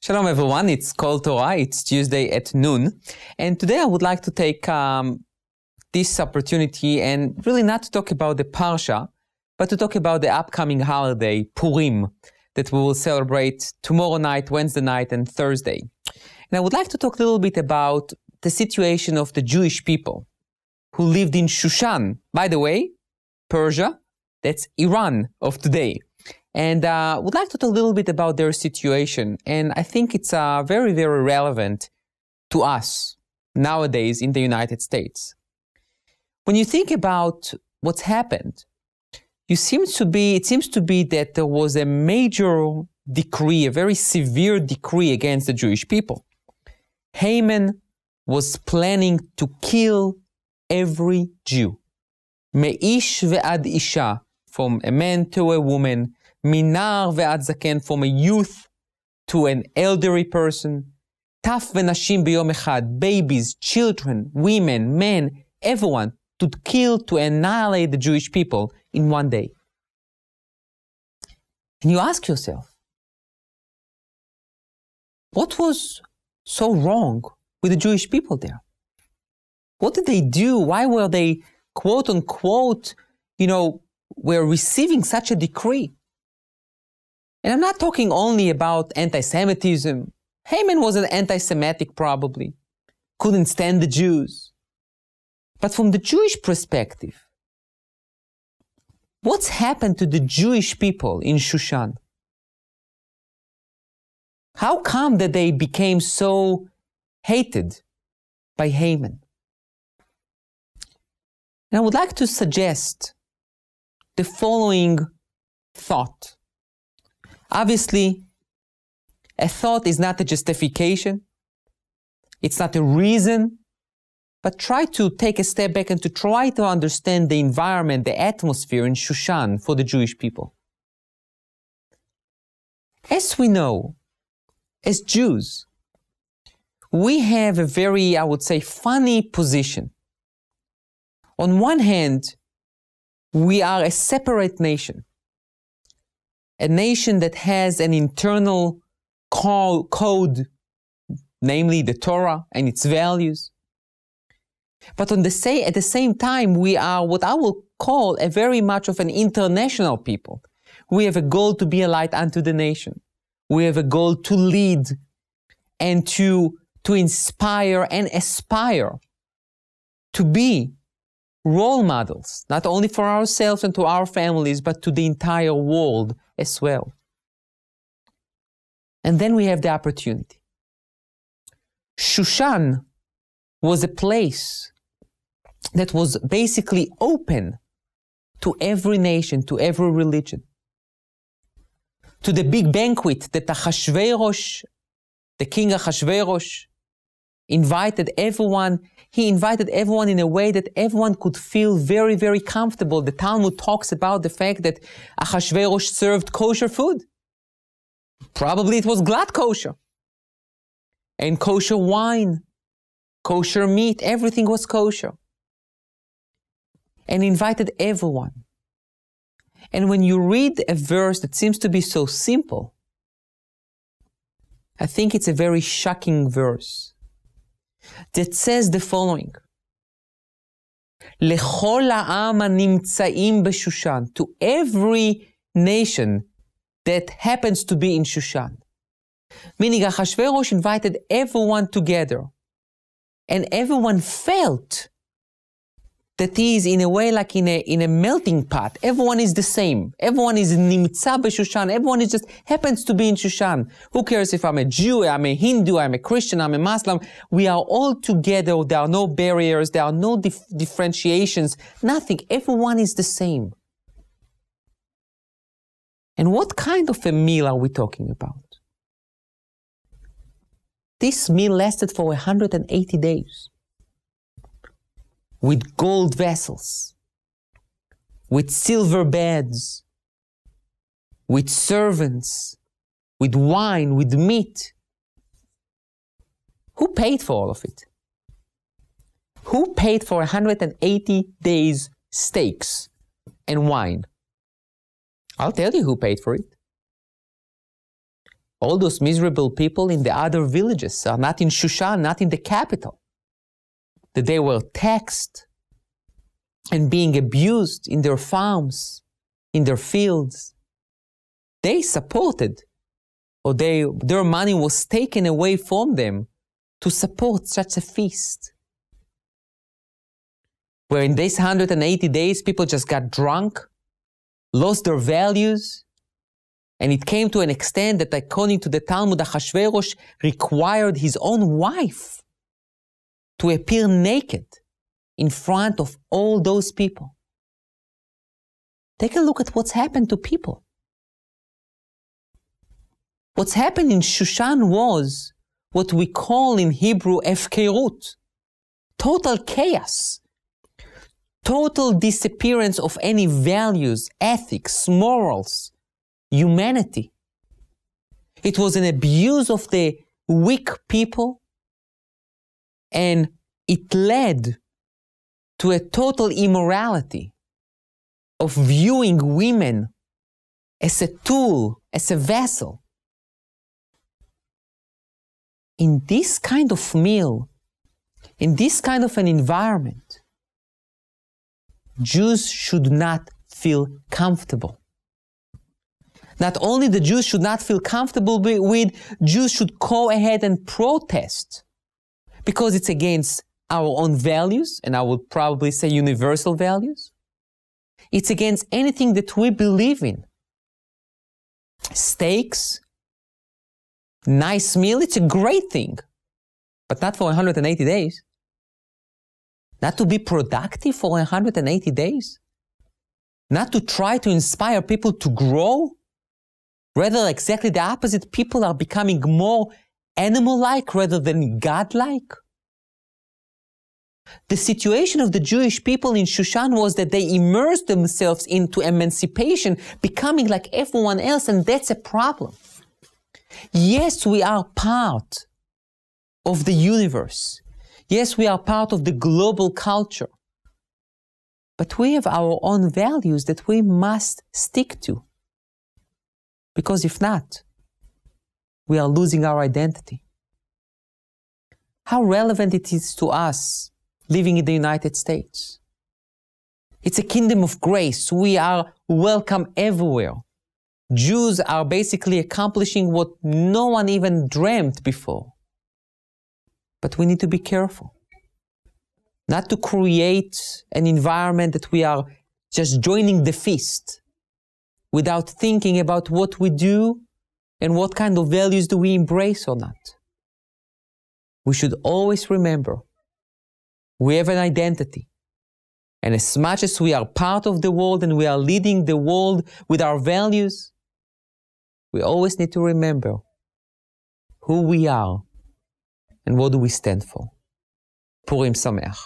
Shalom everyone, it's called Torah, it's Tuesday at noon, and today I would like to take this opportunity and really not to talk about the Parsha, but to talk about the upcoming holiday, Purim, that we will celebrate tomorrow night, Wednesday night, and Thursday. And I would like to talk a little bit about the situation of the Jewish people who lived in Shushan. By the way, Persia, that's Iran of today. And I would like to talk a little bit about their situation. And I think it's very, very relevant to us nowadays in the United States. When you think about what's happened, it seems to be that there was a major decree, a very severe decree against the Jewish people. Haman was planning to kill every Jew. Me'ish ve'ad isha, from a man to a woman, minar ve'ad zaken, from a youth to an elderly person, taf ve'nashim b'yom echad, babies, children, women, men, everyone, to kill, to annihilate the Jewish people in one day. And you ask yourself, what was so wrong with the Jewish people there? What did they do? Why were they, quote unquote, were receiving such a decree? And I'm not talking only about anti-Semitism. Haman was an anti-Semitic probably, couldn't stand the Jews. But from the Jewish perspective, what's happened to the Jewish people in Shushan? How come that they became so hated by Haman? And I would like to suggest the following thought. Obviously, a thought is not a justification. It's not a reason. But try to take a step back and to try to understand the environment, the atmosphere in Shushan for the Jewish people. As we know, as Jews, we have a very, I would say, funny position. On one hand, we are a separate nation, a nation that has an internal code, namely the Torah and its values. But at the same time, we are what I will call a very much of an international people. We have a goal to be a light unto the nation. We have a goal to lead and to inspire and aspire to be role models, not only for ourselves and to our families, but to the entire world as well. And then we have the opportunity. Shushan was a place that was basically open to every nation, to every religion. To the big banquet that Achashverosh, the king Achashverosh, invited everyone. He invited everyone in a way that everyone could feel very, very comfortable. The Talmud talks about the fact that Achashverosh served kosher food. Probably it was glad kosher. And kosher wine, kosher meat, everything was kosher. And invited everyone. And when you read a verse that seems to be so simple, I think it's a very shocking verse that says the following: Lechol ha'am hanimtzaim b'Shushan, to every nation that happens to be in Shushan. Meaning Achashverosh invited everyone together, and everyone felt that he is in a way like in a melting pot. Everyone is the same. Everyone is nimtza b'Shushan. Everyone is just happens to be in Shushan. Who cares if I'm a Jew, I'm a Hindu, I'm a Christian, I'm a Muslim? We are all together. There are no barriers. There are no differentiations. Nothing. Everyone is the same. And what kind of a meal are we talking about? This meal lasted for 180 days. With gold vessels, with silver beds, with servants, with wine, with meat. Who paid for all of it? Who paid for 180 days steaks and wine? I'll tell you who paid for it. All those miserable people in the other villages are not in Shushan, not in the capital, that they were taxed and being abused in their farms, in their fields. They supported, or their money was taken away from them to support such a feast. Where in these 180 days, people just got drunk, lost their values, and it came to an extent that, according to the Talmud, Achashverosh required his own wife to appear naked in front of all those people. Take a look at what's happened to people. What's happened in Shushan was what we call in Hebrew hefkerut, total chaos, total disappearance of any values, ethics, morals, humanity. It was an abuse of the weak people, and it led to a total immorality of viewing women as a tool, as a vessel. In this kind of meal, in this kind of an environment, Jews should not feel comfortable. Not only the Jews should not feel comfortable with, Jews should go ahead and protest, because it's against our own values, and I would probably say universal values. It's against anything that we believe in. Steaks, nice meal, it's a great thing, but not for 180 days. Not to be productive for 180 days. Not to try to inspire people to grow. Rather, exactly the opposite. People are becoming more animal-like rather than God-like. The situation of the Jewish people in Shushan was that they immersed themselves into emancipation, becoming like everyone else, and that's a problem. Yes, we are part of the universe. Yes, we are part of the global culture. But we have our own values that we must stick to. Because if not, we are losing our identity. How relevant it is to us living in the United States. It's a kingdom of grace. We are welcome everywhere. Jews are basically accomplishing what no one even dreamt before. But we need to be careful. Not to create an environment that we are just joining the feast without thinking about what we do and what kind of values do we embrace or not. We should always remember we have an identity. And as much as we are part of the world and we are leading the world with our values, we always need to remember who we are and what do we stand for. Purim Sameach.